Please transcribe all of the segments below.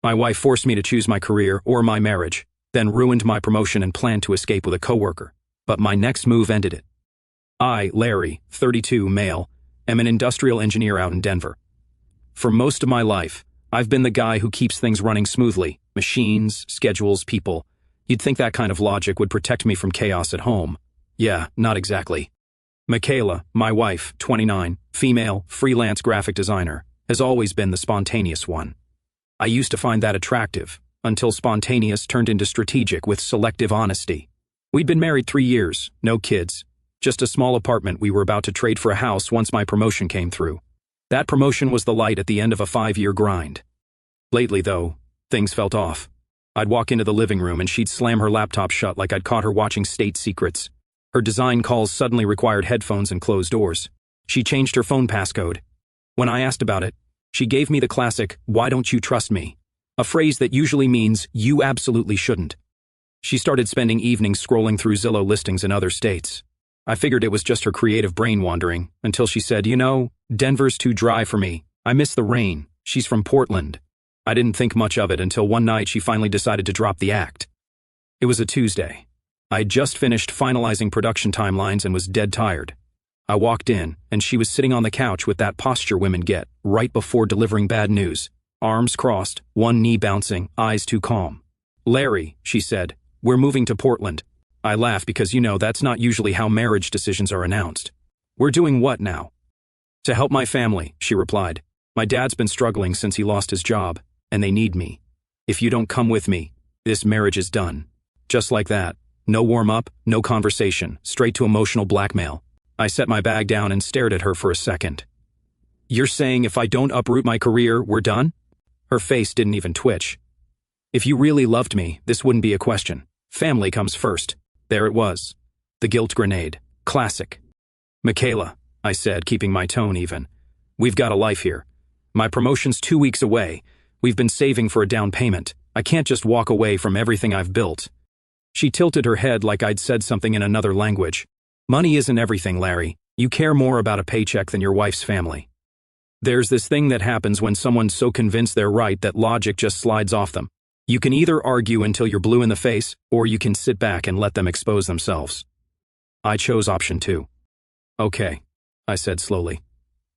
My wife forced me to choose my career or my marriage, then ruined my promotion and planned to escape with a coworker. But my next move ended it. I, Larry, 32, male, am an industrial engineer out in Denver. For most of my life, I've been the guy who keeps things running smoothly. Machines, schedules, people. You'd think that kind of logic would protect me from chaos at home. Yeah, not exactly. Michaela, my wife, 29, female, freelance graphic designer, has always been the spontaneous one. I used to find that attractive, until spontaneous turned into strategic with selective honesty. We'd been married 3 years, no kids, just a small apartment we were about to trade for a house once my promotion came through. That promotion was the light at the end of a 5-year grind. Lately, though, things felt off. I'd walk into the living room and she'd slam her laptop shut like I'd caught her watching State Secrets. Her design calls suddenly required headphones and closed doors. She changed her phone passcode. When I asked about it, she gave me the classic, "Why don't you trust me?" a phrase that usually means, "You absolutely shouldn't." She started spending evenings scrolling through Zillow listings in other states. I figured it was just her creative brain wandering, until she said, Denver's too dry for me. I miss the rain. She's from Portland. I didn't think much of it until one night she finally decided to drop the act. It was a Tuesday. I'd just finished finalizing production timelines and was dead tired. I walked in, and she was sitting on the couch with that posture women get, right before delivering bad news. Arms crossed, one knee bouncing, eyes too calm. "Larry," she said, "we're moving to Portland." I laugh because that's not usually how marriage decisions are announced. "We're doing what now?" "To help my family," she replied. "My dad's been struggling since he lost his job, and they need me. If you don't come with me, this marriage is done." Just like that. No warm-up, no conversation, straight to emotional blackmail. I set my bag down and stared at her for a second. "You're saying if I don't uproot my career, we're done?" Her face didn't even twitch. "If you really loved me, this wouldn't be a question. Family comes first." There it was. The guilt grenade. Classic. "Michaela," I said, keeping my tone even. "We've got a life here. My promotion's 2 weeks away. We've been saving for a down payment. I can't just walk away from everything I've built." She tilted her head like I'd said something in another language. "Money isn't everything, Larry. You care more about a paycheck than your wife's family. There's this thing that happens when someone's so convinced they're right that logic just slides off them. You can either argue until you're blue in the face, or you can sit back and let them expose themselves. I chose option 2. "Okay," I said slowly.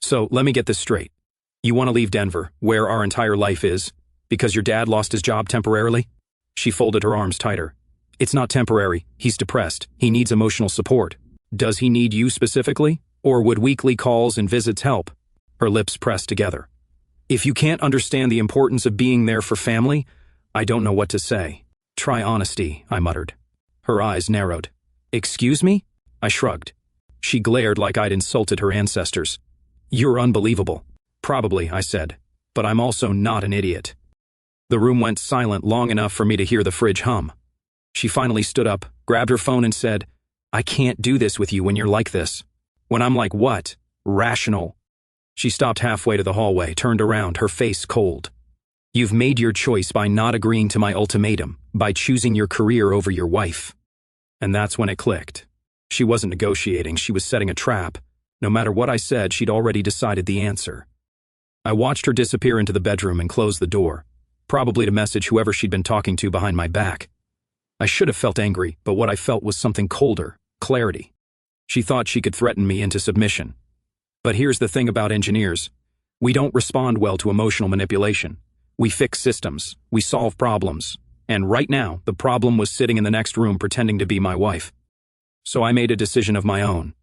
"So, let me get this straight. You want to leave Denver, where our entire life is, because your dad lost his job temporarily?" She folded her arms tighter. "It's not temporary. He's depressed. He needs emotional support. Does he need you specifically? Or would weekly calls and visits help?" Her lips pressed together. "If you can't understand the importance of being there for family, I don't know what to say." "Try honesty," I muttered. Her eyes narrowed. "Excuse me?" I shrugged. She glared like I'd insulted her ancestors. "You're unbelievable." "Probably," I said, "but I'm also not an idiot." The room went silent long enough for me to hear the fridge hum. She finally stood up, grabbed her phone and said, "I can't do this with you when you're like this." "When I'm like what?" "Rational." She stopped halfway to the hallway, turned around, her face cold. "You've made your choice by not agreeing to my ultimatum, by choosing your career over your wife." And that's when it clicked. She wasn't negotiating, she was setting a trap. No matter what I said, she'd already decided the answer. I watched her disappear into the bedroom and close the door, probably to message whoever she'd been talking to behind my back. I should have felt angry, but what I felt was something colder, clarity. She thought she could threaten me into submission. But here's the thing about engineers. We don't respond well to emotional manipulation. We fix systems, we solve problems. And right now, the problem was sitting in the next room pretending to be my wife. So I made a decision of my own.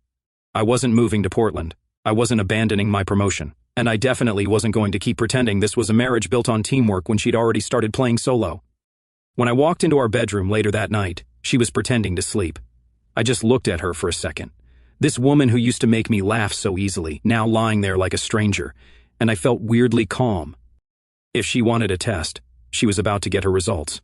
I wasn't moving to Portland. I wasn't abandoning my promotion. And I definitely wasn't going to keep pretending this was a marriage built on teamwork when she'd already started playing solo. When I walked into our bedroom later that night, she was pretending to sleep. I just looked at her for a second. This woman who used to make me laugh so easily, now lying there like a stranger, and I felt weirdly calm. If she wanted a test, she was about to get her results.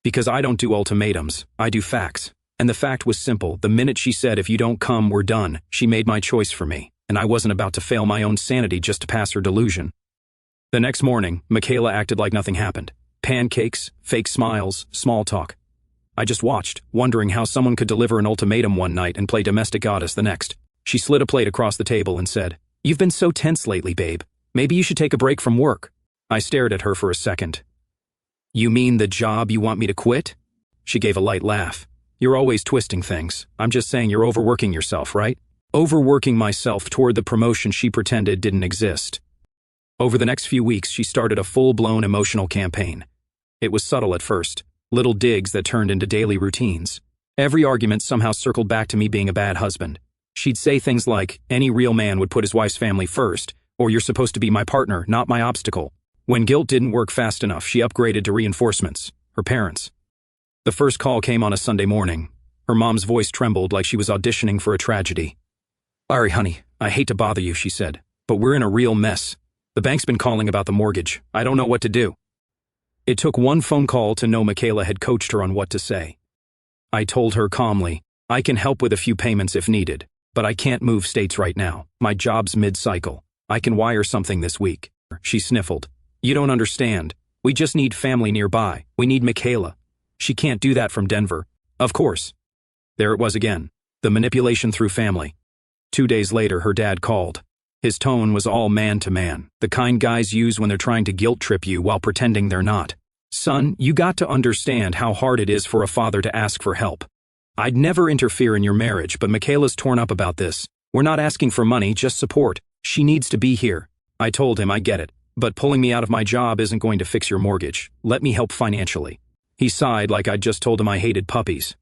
Because I don't do ultimatums, I do facts. And the fact was simple. The minute she said, "If you don't come, we're done," she made my choice for me, and I wasn't about to fail my own sanity just to pass her delusion. The next morning, Michaela acted like nothing happened. Pancakes, fake smiles, small talk. I just watched, wondering how someone could deliver an ultimatum one night and play domestic goddess the next. She slid a plate across the table and said, "You've been so tense lately, babe. Maybe you should take a break from work." I stared at her for a second. You mean the job you want me to quit? She gave a light laugh. You're always twisting things. I'm just saying you're overworking yourself, right? Overworking myself toward the promotion she pretended didn't exist. Over the next few weeks, she started a full-blown emotional campaign. It was subtle at first, little digs that turned into daily routines. Every argument somehow circled back to me being a bad husband. She'd say things like, any real man would put his wife's family first, or you're supposed to be my partner, not my obstacle. When guilt didn't work fast enough, she upgraded to reinforcements, her parents. The first call came on a Sunday morning. Her mom's voice trembled like she was auditioning for a tragedy. Sorry, honey, I hate to bother you, she said, but we're in a real mess. The bank's been calling about the mortgage. I don't know what to do. It took one phone call to know Michaela had coached her on what to say. I told her calmly, I can help with a few payments if needed, but I can't move states right now. My job's mid-cycle. I can wire something this week. She sniffled. You don't understand. We just need family nearby. We need Michaela. She can't do that from Denver. Of course. There it was again. The manipulation through family. 2 days later, her dad called. His tone was all man-to-man, the kind guys use when they're trying to guilt-trip you while pretending they're not. Son, you got to understand how hard it is for a father to ask for help. I'd never interfere in your marriage, but Michaela's torn up about this. We're not asking for money, just support. She needs to be here. I told him I get it, but pulling me out of my job isn't going to fix your mortgage. Let me help financially. He sighed like I'd just told him I hated puppies.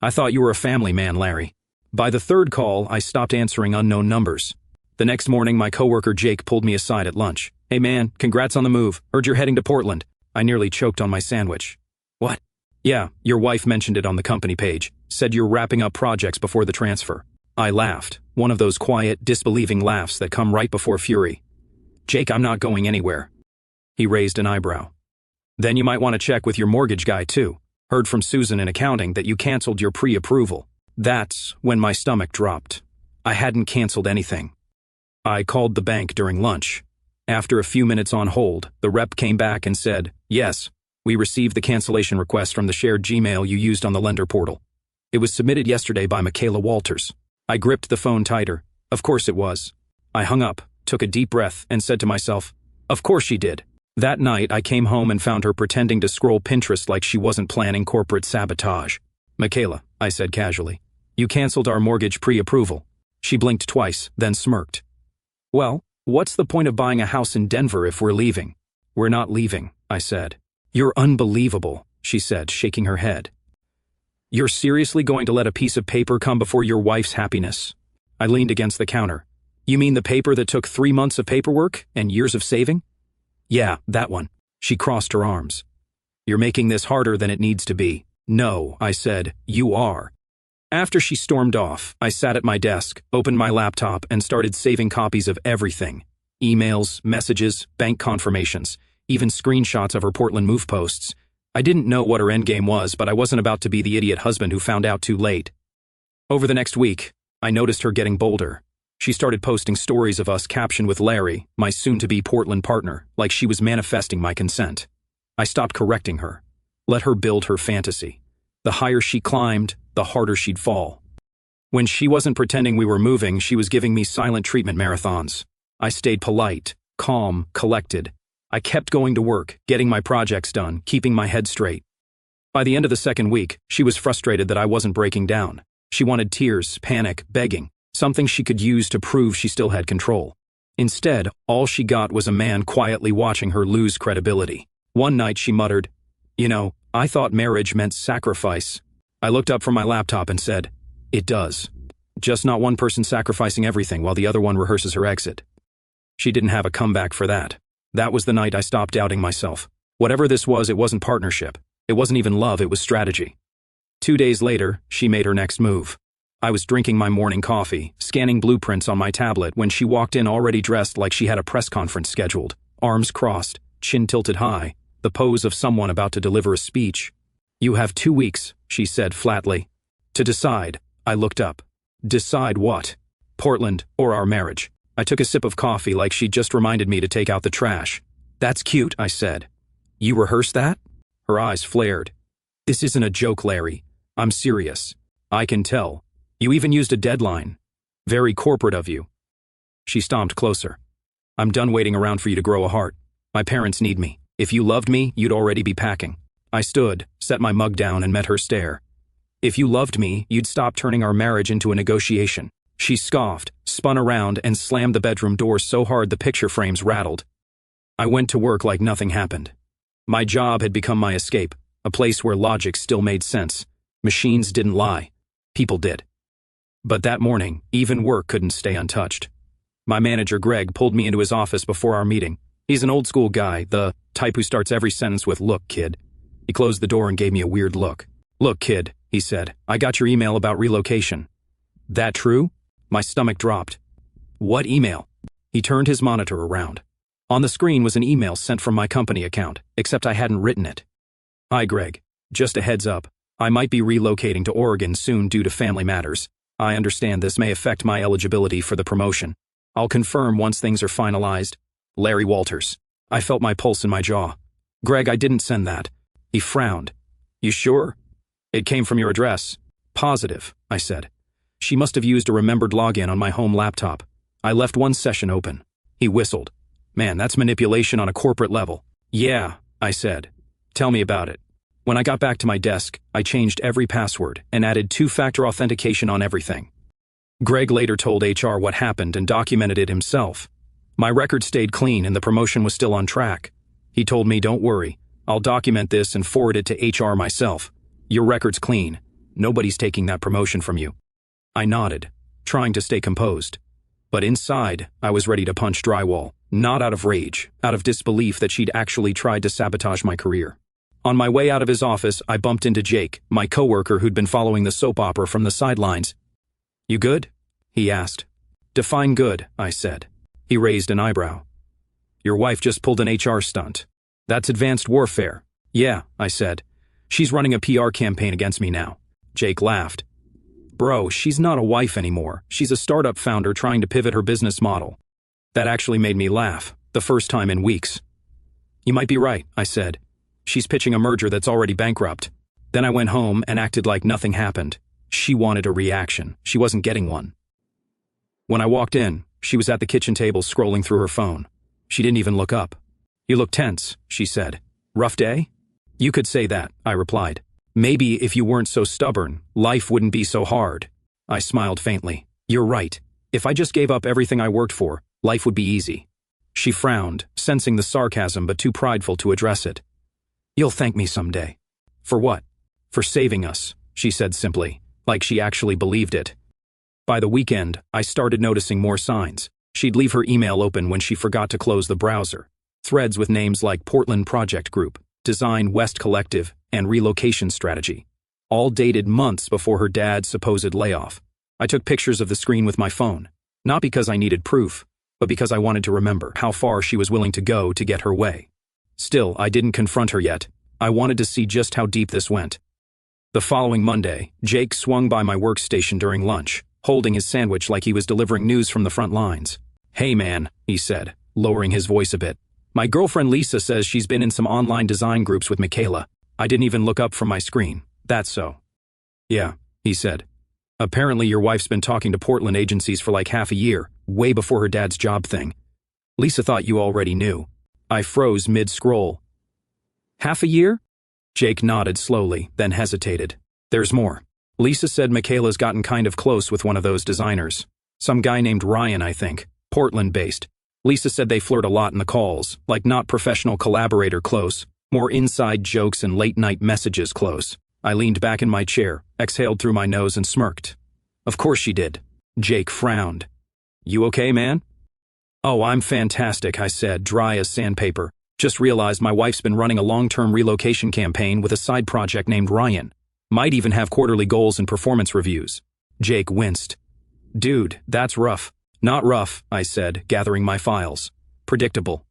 I thought you were a family man, Larry. By the third call, I stopped answering unknown numbers. The next morning, my coworker Jake pulled me aside at lunch. Hey man, congrats on the move. Heard you're heading to Portland. I nearly choked on my sandwich. What? Yeah, your wife mentioned it on the company page. Said you're wrapping up projects before the transfer. I laughed, one of those quiet, disbelieving laughs that come right before fury. Jake, I'm not going anywhere. He raised an eyebrow. Then you might want to check with your mortgage guy too. Heard from Susan in accounting that you canceled your pre-approval. That's when my stomach dropped. I hadn't canceled anything. I called the bank during lunch. After a few minutes on hold, the rep came back and said, yes, we received the cancellation request from the shared Gmail you used on the lender portal. It was submitted yesterday by Michaela Walters. I gripped the phone tighter. Of course it was. I hung up, took a deep breath, and said to myself, of course she did. That night, I came home and found her pretending to scroll Pinterest like she wasn't planning corporate sabotage. Michaela, I said casually, you canceled our mortgage pre-approval. She blinked twice, then smirked. Well, what's the point of buying a house in Denver if we're leaving? We're not leaving, I said. You're unbelievable, she said, shaking her head. You're seriously going to let a piece of paper come before your wife's happiness? I leaned against the counter. You mean the paper that took 3 months of paperwork and years of saving? Yeah, that one. She crossed her arms. You're making this harder than it needs to be. No, I said, you are. After she stormed off, I sat at my desk, opened my laptop, and started saving copies of everything. Emails, messages, bank confirmations, even screenshots of her Portland move posts. I didn't know what her endgame was, but I wasn't about to be the idiot husband who found out too late. Over the next week, I noticed her getting bolder. She started posting stories of us captioned with Larry, my soon-to-be Portland partner, like she was manifesting my consent. I stopped correcting her. Let her build her fantasy. The higher she climbed, the harder she'd fall. When she wasn't pretending we were moving, she was giving me silent treatment marathons. I stayed polite, calm, collected. I kept going to work, getting my projects done, keeping my head straight. By the end of the second week, she was frustrated that I wasn't breaking down. She wanted tears, panic, begging, something she could use to prove she still had control. Instead, all she got was a man quietly watching her lose credibility. One night she muttered, "You know, I thought marriage meant sacrifice." I looked up from my laptop and said, "It does. Just not one person sacrificing everything while the other one rehearses her exit." She didn't have a comeback for that. That was the night I stopped doubting myself. Whatever this was, it wasn't partnership. It wasn't even love, it was strategy. 2 days later, she made her next move. I was drinking my morning coffee, scanning blueprints on my tablet when she walked in already dressed like she had a press conference scheduled, arms crossed, chin tilted high, the pose of someone about to deliver a speech. "You have 2 weeks," she said flatly. "To decide." I looked up. Decide what? Portland or our marriage? I took a sip of coffee like she'd just reminded me to take out the trash. "That's cute," I said. "You rehearsed that?" Her eyes flared. "This isn't a joke, Larry. I'm serious. I can tell. You even used a deadline. Very corporate of you." She stomped closer. "I'm done waiting around for you to grow a heart. My parents need me. If you loved me, you'd already be packing. I stood, set my mug down, and met her stare. If you loved me, you'd stop turning our marriage into a negotiation. She scoffed, spun around, and slammed the bedroom door so hard the picture frames rattled. I went to work like nothing happened. My job had become my escape, a place where logic still made sense. Machines didn't lie. People did. But that morning, even work couldn't stay untouched. My manager, Greg, pulled me into his office before our meeting. He's an old-school guy, the type who starts every sentence with, "Look, kid." He closed the door and gave me a weird look. "Look, kid," he said, "I got your email about relocation." "That true?" My stomach dropped. "What email?" He turned his monitor around. On the screen was an email sent from my company account, except I hadn't written it. "Hi, Greg. Just a heads up. I might be relocating to Oregon soon due to family matters. I understand this may affect my eligibility for the promotion. I'll confirm once things are finalized. Larry Walters." I felt my pulse in my jaw. "Greg, I didn't send that." He frowned. "You sure? It came from your address." "Positive," I said. "She must have used a remembered login on my home laptop. I left one session open." He whistled. "Man, that's manipulation on a corporate level." "Yeah," I said. "Tell me about it." When I got back to my desk, I changed every password and added two-factor authentication on everything. Greg later told HR what happened and documented it himself. My record stayed clean and the promotion was still on track. He told me, "Don't worry, I'll document this and forward it to HR myself. Your record's clean. Nobody's taking that promotion from you." I nodded, trying to stay composed. But inside, I was ready to punch drywall, not out of rage, out of disbelief that she'd actually tried to sabotage my career. On my way out of his office, I bumped into Jake, my coworker who'd been following the soap opera from the sidelines. "You good?" he asked. "Define good," I said. He raised an eyebrow. "Your wife just pulled an HR stunt. That's advanced warfare." "Yeah," I said. "She's running a PR campaign against me now." Jake laughed. "Bro, she's not a wife anymore. She's a startup founder trying to pivot her business model." That actually made me laugh, the first time in weeks. "You might be right," I said. "She's pitching a merger that's already bankrupt." Then I went home and acted like nothing happened. She wanted a reaction. She wasn't getting one. When I walked in, she was at the kitchen table scrolling through her phone. She didn't even look up. "You look tense," she said. "Rough day?" "You could say that," I replied. "Maybe if you weren't so stubborn, life wouldn't be so hard." I smiled faintly. "You're right. If I just gave up everything I worked for, life would be easy." She frowned, sensing the sarcasm but too prideful to address it. "You'll thank me someday." "For what?" "For saving us," she said simply, like she actually believed it. By the weekend, I started noticing more signs. She'd leave her email open when she forgot to close the browser. Threads with names like Portland Project Group, Design West Collective, and Relocation Strategy. All dated months before her dad's supposed layoff. I took pictures of the screen with my phone, not because I needed proof, but because I wanted to remember how far she was willing to go to get her way. Still, I didn't confront her yet. I wanted to see just how deep this went. The following Monday, Jake swung by my workstation during lunch, holding his sandwich like he was delivering news from the front lines. "Hey man," he said, lowering his voice a bit. "My girlfriend Lisa says she's been in some online design groups with Michaela. I didn't even look up from my screen. That's so." "Yeah," he said. "Apparently your wife's been talking to Portland agencies for like half a year, way before her dad's job thing. Lisa thought you already knew." I froze mid-scroll. "Half a year?" Jake nodded slowly, then hesitated. "There's more. Lisa said Michaela's gotten kind of close with one of those designers. Some guy named Ryan, I think, Portland-based. Lisa said they flirt a lot in the calls, like not professional collaborator close, more inside jokes and late-night messages close." I leaned back in my chair, exhaled through my nose and smirked. "Of course she did." Jake frowned. "You okay, man?" "Oh, I'm fantastic," I said, dry as sandpaper. "Just realized my wife's been running a long-term relocation campaign with a side project named Ryan. Might even have quarterly goals and performance reviews." Jake winced. "Dude, that's rough." "Not rough," I said, gathering my files. "Predictable."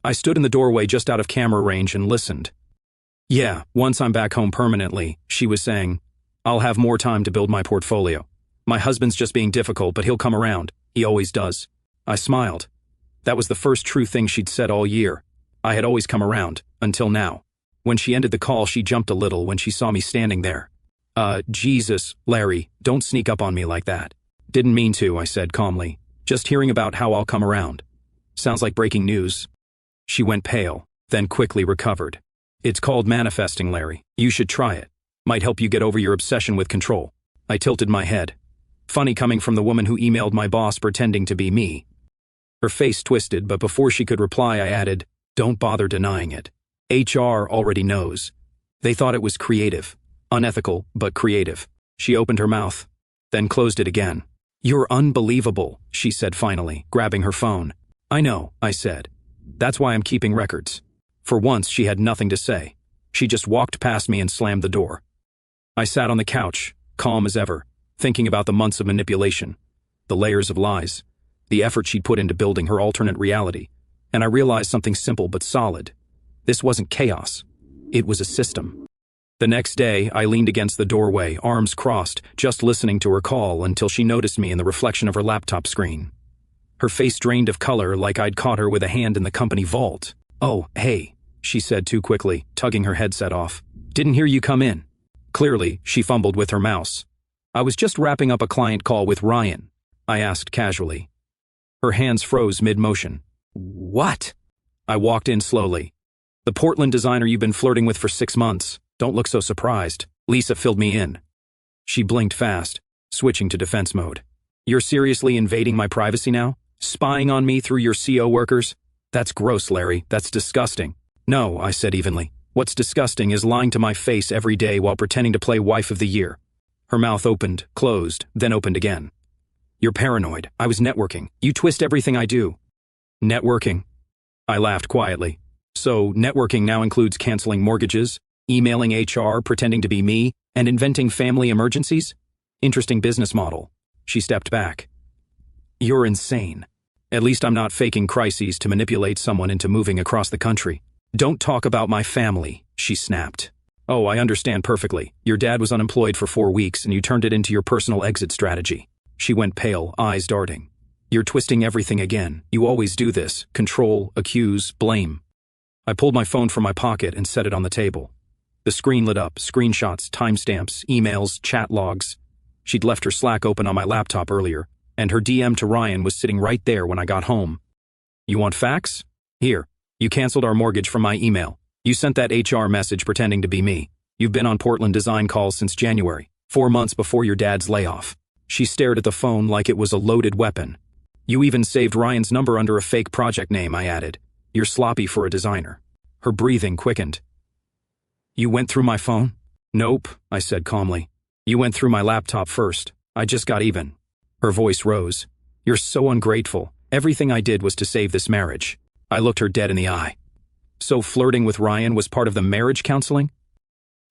I stood in the doorway just out of camera range and listened. "Yeah, once I'm back home permanently," she was saying, "I'll have more time to build my portfolio. My husband's just being difficult, but he'll come around. He always does." I smiled. That was the first true thing she'd said all year. I had always come around, until now. When she ended the call, she jumped a little when she saw me standing there. Jesus, Larry, don't sneak up on me like that." "Didn't mean to," I said calmly. "Just hearing about how I'll come around. Sounds like breaking news." She went pale, then quickly recovered. It's called manifesting, Larry. You should try it. Might help you get over your obsession with control. I tilted my head. Funny coming from the woman who emailed my boss pretending to be me. Her face twisted, but before she could reply, I added, "Don't bother denying it. HR already knows. They thought it was creative. Unethical, but creative." She opened her mouth, then closed it again. "You're unbelievable," she said finally, grabbing her phone. "I know," I said. "That's why I'm keeping records." For once, she had nothing to say. She just walked past me and slammed the door. I sat on the couch, calm as ever, thinking about the months of manipulation, the layers of lies, the effort she'd put into building her alternate reality, and I realized something simple but solid. This wasn't chaos. It was a system. The next day, I leaned against the doorway, arms crossed, just listening to her call until she noticed me in the reflection of her laptop screen. Her face drained of color like I'd caught her with a hand in the company vault. "Oh, hey," she said too quickly, tugging her headset off. "Didn't hear you come in." Clearly, she fumbled with her mouse. "I was just wrapping up a client call with Ryan," I asked casually. Her hands froze mid-motion. "What?" I walked in slowly. "The Portland designer you've been flirting with for 6 months. Don't look so surprised." Lisa filled me in. She blinked fast, switching to defense mode. "You're seriously invading my privacy now? Spying on me through your CO workers? That's gross, Larry. That's disgusting." "No," I said evenly. "What's disgusting is lying to my face every day while pretending to play wife of the year." Her mouth opened, closed, then opened again. "You're paranoid. I was networking. You twist everything I do." "Networking?" I laughed quietly. "So, networking now includes canceling mortgages, emailing HR, pretending to be me, and inventing family emergencies? Interesting business model." She stepped back. "You're insane. At least I'm not faking crises to manipulate someone into moving across the country." "Don't talk about my family," she snapped. "Oh, I understand perfectly. Your dad was unemployed for 4 weeks and you turned it into your personal exit strategy." She went pale, eyes darting. "You're twisting everything again. You always do this. Control, accuse, blame." I pulled my phone from my pocket and set it on the table. The screen lit up, screenshots, timestamps, emails, chat logs. She'd left her Slack open on my laptop earlier, and her DM to Ryan was sitting right there when I got home. "You want facts? Here. You canceled our mortgage from my email. You sent that HR message pretending to be me. You've been on Portland design calls since January, 4 months before your dad's layoff." She stared at the phone like it was a loaded weapon. "You even saved Ryan's number under a fake project name," I added. "You're sloppy for a designer." Her breathing quickened. "You went through my phone?" "Nope," I said calmly. "You went through my laptop first. I just got even." Her voice rose. "You're so ungrateful. Everything I did was to save this marriage." I looked her dead in the eye. "So flirting with Ryan was part of the marriage counseling?"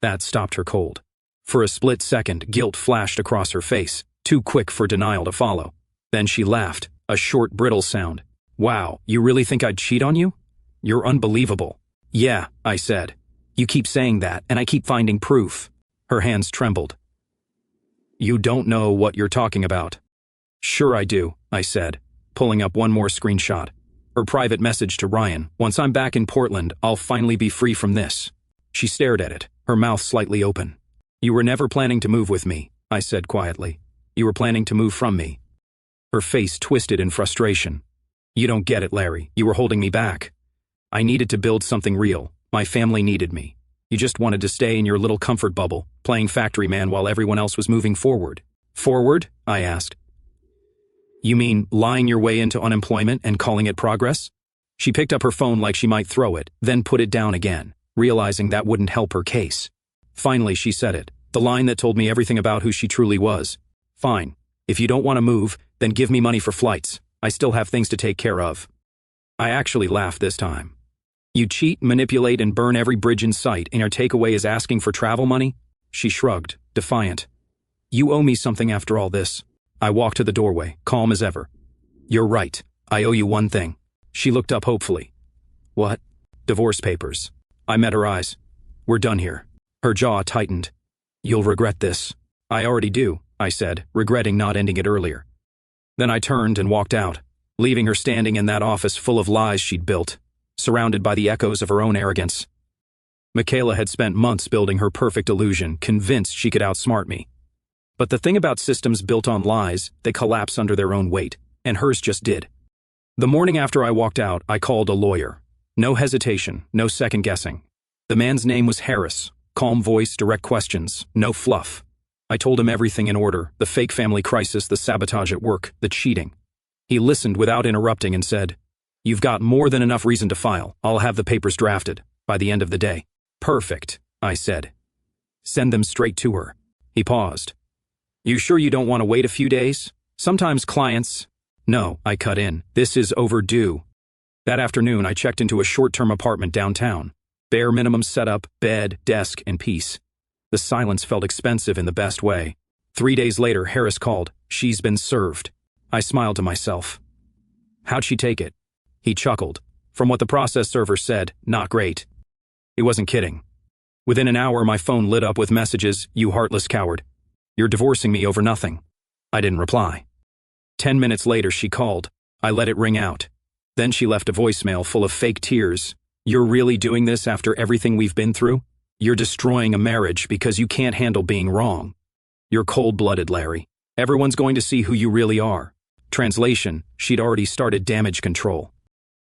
That stopped her cold. For a split second, guilt flashed across her face, too quick for denial to follow. Then she laughed, a short, brittle sound. "Wow, you really think I'd cheat on you? You're unbelievable." "Yeah," I said. "You keep saying that, and I keep finding proof." Her hands trembled. "You don't know what you're talking about." "Sure I do," I said, pulling up one more screenshot. Her private message to Ryan: "Once I'm back in Portland, I'll finally be free from this." She stared at it, her mouth slightly open. "You were never planning to move with me," I said quietly. "You were planning to move from me." Her face twisted in frustration. "You don't get it, Larry. You were holding me back. I needed to build something real. My family needed me. You just wanted to stay in your little comfort bubble, playing factory man while everyone else was moving forward." "Forward?" I asked. "You mean lying your way into unemployment and calling it progress?" She picked up her phone like she might throw it, then put it down again, realizing that wouldn't help her case. Finally, she said it, the line that told me everything about who she truly was. "Fine. If you don't want to move, then give me money for flights. I still have things to take care of." I actually laughed this time. "You cheat, manipulate, and burn every bridge in sight, and your takeaway is asking for travel money?" She shrugged, defiant. "You owe me something after all this." I walked to the doorway, calm as ever. "You're right. I owe you one thing." She looked up hopefully. "What?" "Divorce papers." I met her eyes. "We're done here." Her jaw tightened. "You'll regret this." "I already do," I said, regretting not ending it earlier. Then I turned and walked out, leaving her standing in that office full of lies she'd built, surrounded by the echoes of her own arrogance. Michaela had spent months building her perfect illusion, convinced she could outsmart me. But the thing about systems built on lies, they collapse under their own weight, and hers just did. The morning after I walked out, I called a lawyer. No hesitation, no second guessing. The man's name was Harris. Calm voice, direct questions, no fluff. I told him everything in order, the fake family crisis, the sabotage at work, the cheating. He listened without interrupting and said, "You've got more than enough reason to file. I'll have the papers drafted by the end of the day." "Perfect," I said. "Send them straight to her." He paused. "You sure you don't want to wait a few days? Sometimes clients—" "No," I cut in. "This is overdue." That afternoon, I checked into a short-term apartment downtown. Bare minimum setup, bed, desk, and peace. The silence felt expensive in the best way. 3 days later, Harris called. "She's been served." I smiled to myself. "How'd she take it?" He chuckled. "From what the process server said, not great." He wasn't kidding. Within an hour, my phone lit up with messages, "You heartless coward. You're divorcing me over nothing." I didn't reply. 10 minutes later, she called. I let it ring out. Then she left a voicemail full of fake tears. "You're really doing this after everything we've been through? You're destroying a marriage because you can't handle being wrong. You're cold-blooded, Larry. Everyone's going to see who you really are." Translation, she'd already started damage control.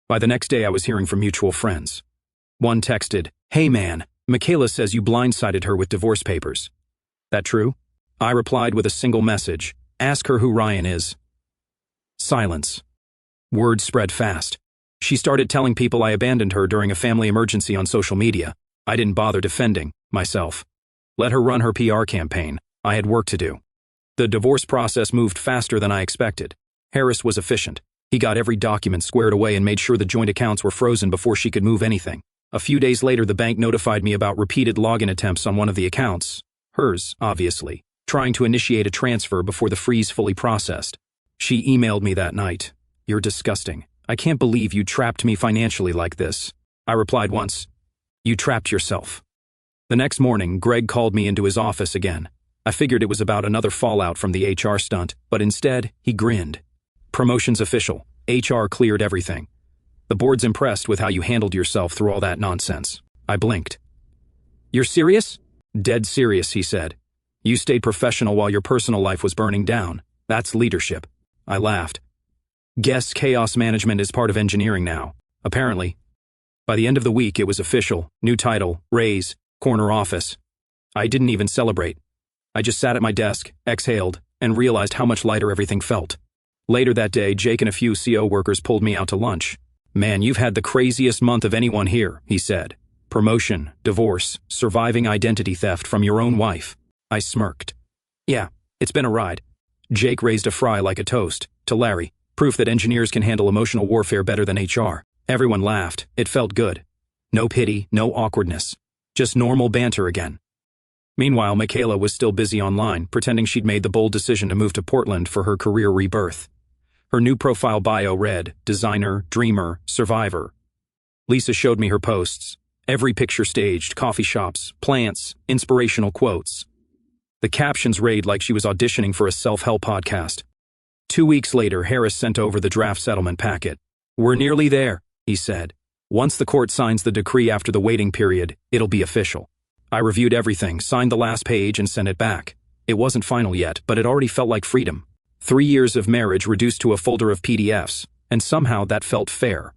By the next day, I was hearing from mutual friends. One texted, "Hey man, Michaela says you blindsided her with divorce papers. That true?" I replied with a single message, "Ask her who Ryan is." Silence. Word spread fast. She started telling people I abandoned her during a family emergency on social media. I didn't bother defending myself. Let her run her PR campaign. I had work to do. The divorce process moved faster than I expected. Harris was efficient. He got every document squared away and made sure the joint accounts were frozen before she could move anything. A few days later, the bank notified me about repeated login attempts on one of the accounts. Hers, obviously, trying to initiate a transfer before the freeze fully processed. She emailed me that night. "You're disgusting. I can't believe you trapped me financially like this." I replied once, "You trapped yourself." The next morning, Greg called me into his office again. I figured it was about another fallout from the HR stunt, but instead, he grinned. "Promotion's official. HR cleared everything. The board's impressed with how you handled yourself through all that nonsense." I blinked. "You're serious?" "Dead serious," he said. "You stayed professional while your personal life was burning down. That's leadership." I laughed. "Guess chaos management is part of engineering now, apparently." By the end of the week, it was official. New title, raise, corner office. I didn't even celebrate. I just sat at my desk, exhaled, and realized how much lighter everything felt. Later that day, Jake and a few CO workers pulled me out to lunch. "Man, you've had the craziest month of anyone here," he said. "Promotion, divorce, surviving identity theft from your own wife." I smirked. "Yeah, it's been a ride." Jake raised a fry like a toast. To Larry, proof that engineers can handle emotional warfare better than HR. Everyone laughed. It felt good. No pity, no awkwardness. Just normal banter again. Meanwhile, Michaela was still busy online, pretending she'd made the bold decision to move to Portland for her career rebirth. Her new profile bio read, "Designer, dreamer, survivor." Lisa showed me her posts. Every picture staged, coffee shops, plants, inspirational quotes. The captions read like she was auditioning for a self-help podcast. 2 weeks later, Harris sent over the draft settlement packet. "We're nearly there," he said. "Once the court signs the decree after the waiting period, it'll be official." I reviewed everything, signed the last page, and sent it back. It wasn't final yet, but it already felt like freedom. 3 years of marriage reduced to a folder of PDFs, and somehow that felt fair.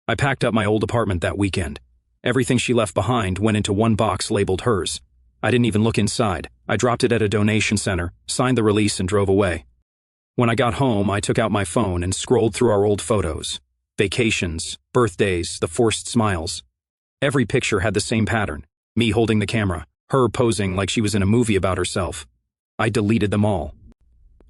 I packed up my old apartment that weekend. Everything she left behind went into one box labeled hers. I didn't even look inside. I dropped it at a donation center, signed the release, and drove away. When I got home, I took out my phone and scrolled through our old photos. Vacations, birthdays, the forced smiles. Every picture had the same pattern. Me holding the camera, her posing like she was in a movie about herself. I deleted them all.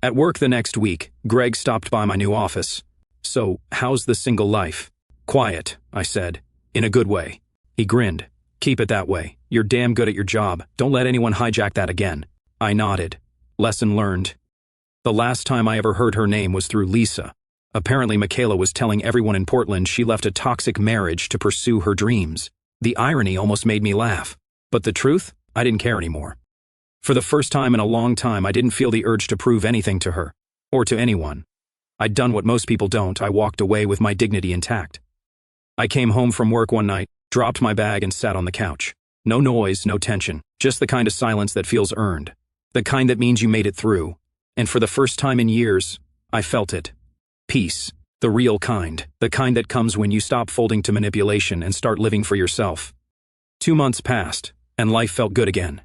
At work the next week, Greg stopped by my new office. "So, how's the single life?" "Quiet," I said, in a good way. He grinned. "Keep it that way. You're damn good at your job. Don't let anyone hijack that again." I nodded. Lesson learned. The last time I ever heard her name was through Lisa. Apparently, Michaela was telling everyone in Portland she left a toxic marriage to pursue her dreams. The irony almost made me laugh. But the truth? I didn't care anymore. For the first time in a long time, I didn't feel the urge to prove anything to her, or to anyone. I'd done what most people don't. I walked away with my dignity intact. I came home from work one night, dropped my bag, and sat on the couch. No noise, no tension, just the kind of silence that feels earned. The kind that means you made it through. And for the first time in years, I felt it. Peace. The real kind. The kind that comes when you stop folding to manipulation and start living for yourself. 2 months passed, and life felt good again.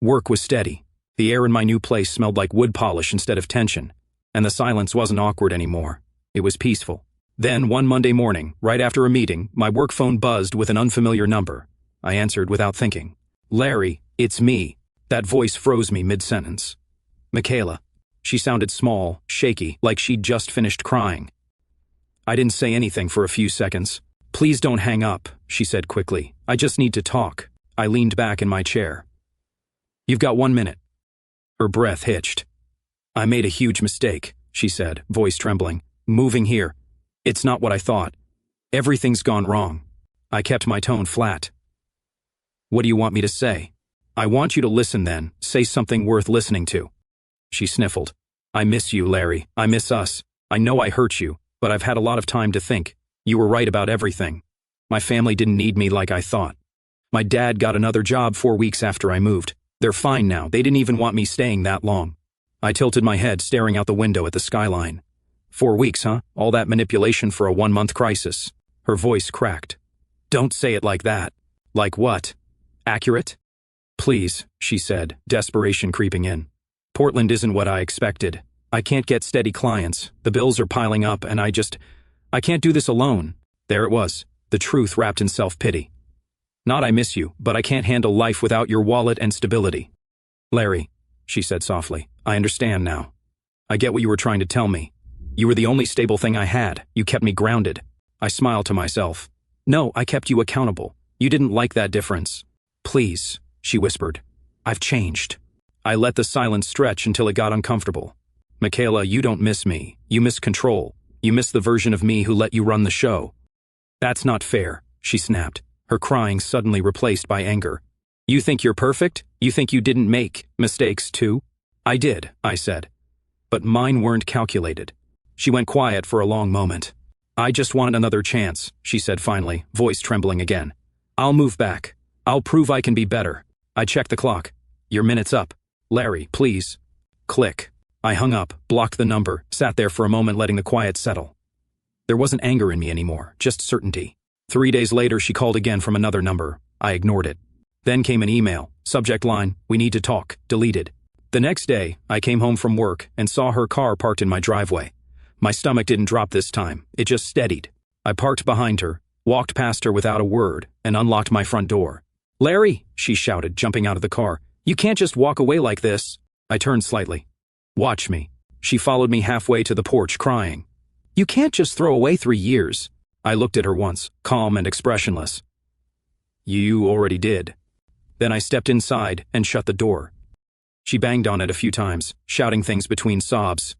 Work was steady. The air in my new place smelled like wood polish instead of tension, and the silence wasn't awkward anymore. It was peaceful. Then, one Monday morning, right after a meeting, my work phone buzzed with an unfamiliar number. I answered without thinking. "Larry, it's me." That voice froze me mid-sentence. "Michaela." She sounded small, shaky, like she'd just finished crying. I didn't say anything for a few seconds. "Please don't hang up," she said quickly. "I just need to talk." I leaned back in my chair. "You've got 1 minute." Her breath hitched. "I made a huge mistake," she said, voice trembling. "Moving here. It's not what I thought. Everything's gone wrong." I kept my tone flat. "What do you want me to say?" "I want you to listen then, say something worth listening to." She sniffled. "I miss you, Larry. I miss us. I know I hurt you, but I've had a lot of time to think. You were right about everything. My family didn't need me like I thought. My dad got another job 4 weeks after I moved. They're fine now. They didn't even want me staying that long." I tilted my head, staring out the window at the skyline. 4 weeks, huh? All that manipulation for a 1-month crisis. Her voice cracked. "Don't say it like that." "Like what? Accurate?" "Please," she said, desperation creeping in. "Portland isn't what I expected. I can't get steady clients. The bills are piling up, and I can't do this alone." There it was, the truth wrapped in self-pity. "Not I miss you, but I can't handle life without your wallet and stability." "Larry," she said softly, "I understand now. I get what you were trying to tell me. You were the only stable thing I had. You kept me grounded." I smiled to myself. "No, I kept you accountable. You didn't like that difference." "Please," she whispered. "I've changed." I let the silence stretch until it got uncomfortable. "Michaela, you don't miss me. You miss control. You miss the version of me who let you run the show." "That's not fair," she snapped, her crying suddenly replaced by anger. "You think you're perfect? You think you didn't make mistakes too?" "I did," I said. "But mine weren't calculated." She went quiet for a long moment. "I just want another chance," she said finally, voice trembling again. "I'll move back. I'll prove I can be better." I checked the clock. "Your minute's up. Larry, please." Click. I hung up, blocked the number, sat there for a moment letting the quiet settle. There wasn't anger in me anymore, just certainty. 3 days later, she called again from another number. I ignored it. Then came an email, subject line, "We need to talk," deleted. The next day, I came home from work and saw her car parked in my driveway. My stomach didn't drop this time, it just steadied. I parked behind her, walked past her without a word, and unlocked my front door. "Larry," she shouted, jumping out of the car. "You can't just walk away like this." I turned slightly. "Watch me." She followed me halfway to the porch, crying. "You can't just throw away 3 years." I looked at her once, calm and expressionless. "You already did." Then I stepped inside and shut the door. She banged on it a few times, shouting things between sobs.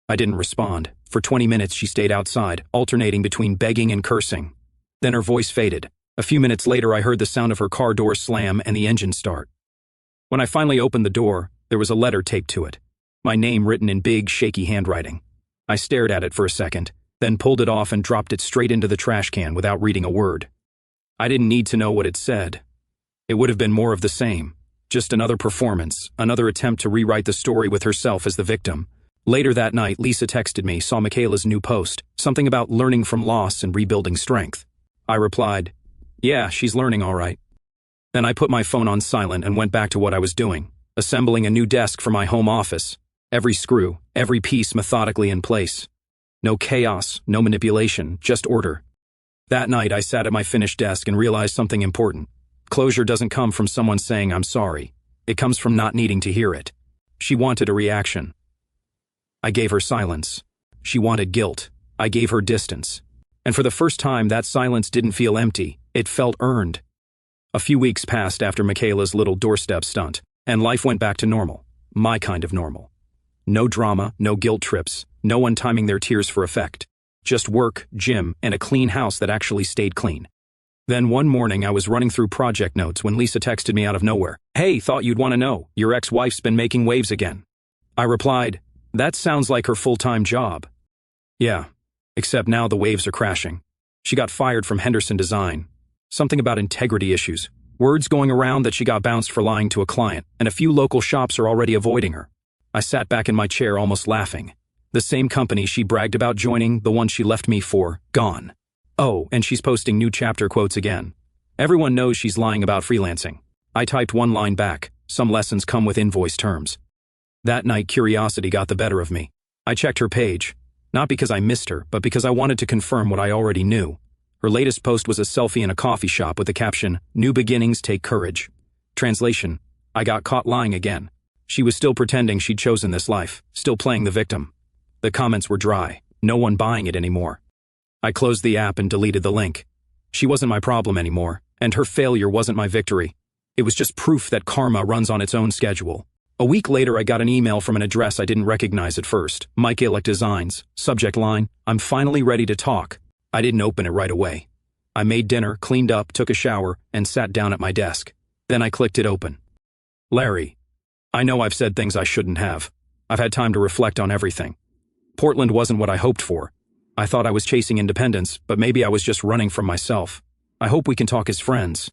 I didn't respond. For 20 minutes she stayed outside, alternating between begging and cursing. Then her voice faded. A few minutes later I heard the sound of her car door slam and the engine start. When I finally opened the door, there was a letter taped to it. My name written in big, shaky handwriting. I stared at it for a second, then pulled it off and dropped it straight into the trash can without reading a word. I didn't need to know what it said. It would have been more of the same. Just another performance, another attempt to rewrite the story with herself as the victim. Later that night, Lisa texted me, saw Michaela's new post, something about learning from loss and rebuilding strength. I replied, "Yeah, she's learning all right." Then I put my phone on silent and went back to what I was doing, assembling a new desk for my home office. Every screw, every piece methodically in place. No chaos, no manipulation, just order. That night I sat at my finished desk and realized something important. Closure doesn't come from someone saying I'm sorry. It comes from not needing to hear it. She wanted a reaction. I gave her silence. She wanted guilt. I gave her distance. And for the first time, that silence didn't feel empty. It felt earned. A few weeks passed after Michaela's little doorstep stunt, and life went back to normal. My kind of normal. No drama, no guilt trips, no one timing their tears for effect. Just work, gym, and a clean house that actually stayed clean. Then one morning I was running through project notes when Lisa texted me out of nowhere. "Hey, thought you'd want to know. Your ex-wife's been making waves again." I replied, "That sounds like her full-time job." "Yeah, except now the waves are crashing. She got fired from Henderson Design. Something about integrity issues. Words going around that she got bounced for lying to a client, and a few local shops are already avoiding her." I sat back in my chair almost laughing. The same company she bragged about joining, the one she left me for, gone. Oh, and she's posting new chapter quotes again. Everyone knows she's lying about freelancing. I typed one line back, some lessons come with invoice terms. That night, curiosity got the better of me. I checked her page, not because I missed her, but because I wanted to confirm what I already knew. Her latest post was a selfie in a coffee shop with the caption, "New beginnings take courage." Translation: I got caught lying again. She was still pretending she'd chosen this life, still playing the victim. The comments were dry, no one buying it anymore. I closed the app and deleted the link. She wasn't my problem anymore, and her failure wasn't my victory. It was just proof that karma runs on its own schedule. A week later, I got an email from an address I didn't recognize at first. Mike Illick Designs. Subject line: I'm finally ready to talk. I didn't open it right away. I made dinner, cleaned up, took a shower, and sat down at my desk. Then I clicked it open. Larry, I know I've said things I shouldn't have. I've had time to reflect on everything. Portland wasn't what I hoped for. I thought I was chasing independence, but maybe I was just running from myself. I hope we can talk as friends.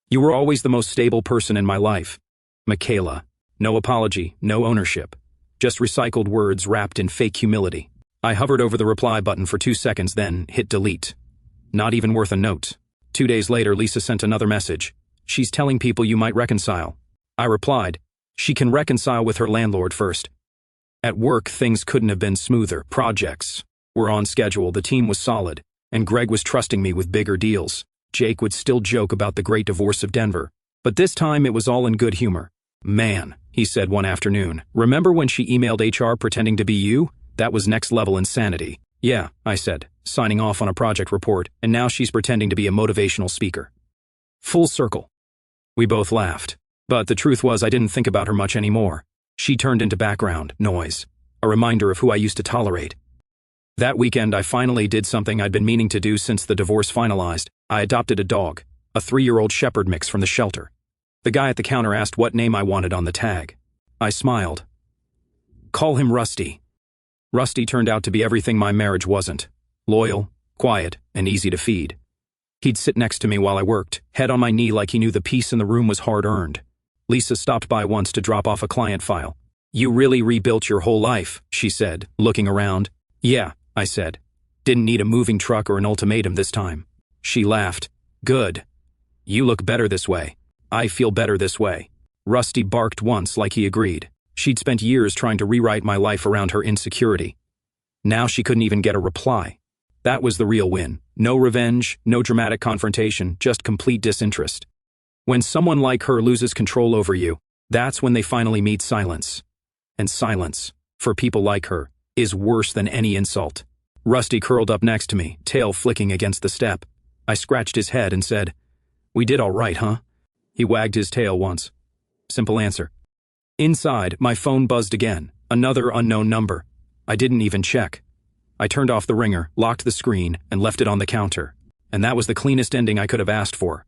You were always the most stable person in my life. Michaela. No apology, no ownership. Just recycled words wrapped in fake humility. I hovered over the reply button for 2 seconds, then hit delete. Not even worth a note. 2 days later, Lisa sent another message. She's telling people you might reconcile. I replied, she can reconcile with her landlord first. At work, things couldn't have been smoother. Projects were on schedule, the team was solid, and Greg was trusting me with bigger deals. Jake would still joke about the great divorce of Denver, but this time it was all in good humor. Man, he said one afternoon, remember when she emailed HR pretending to be you? That was next level insanity. Yeah, I said, signing off on a project report, and now she's pretending to be a motivational speaker. Full circle. We both laughed, but the truth was I didn't think about her much anymore. She turned into background noise, a reminder of who I used to tolerate. That weekend, I finally did something I'd been meaning to do since the divorce finalized. I adopted a dog, a 3-year-old shepherd mix from the shelter. The guy at the counter asked what name I wanted on the tag. I smiled. Call him Rusty. Rusty turned out to be everything my marriage wasn't. Loyal, quiet, and easy to feed. He'd sit next to me while I worked, head on my knee like he knew the peace in the room was hard-earned. Lisa stopped by once to drop off a client file. You really rebuilt your whole life, she said, looking around. Yeah, I said. Didn't need a moving truck or an ultimatum this time. She laughed. Good. You look better this way. I feel better this way. Rusty barked once like he agreed. She'd spent years trying to rewrite my life around her insecurity. Now she couldn't even get a reply. That was the real win. No revenge, no dramatic confrontation, just complete disinterest. When someone like her loses control over you, that's when they finally meet silence. And silence, for people like her, is worse than any insult. Rusty curled up next to me, tail flicking against the step. I scratched his head and said, We did all right, huh? He wagged his tail once. Simple answer. Inside, my phone buzzed again, another unknown number. I didn't even check. I turned off the ringer, locked the screen, and left it on the counter. And that was the cleanest ending I could have asked for.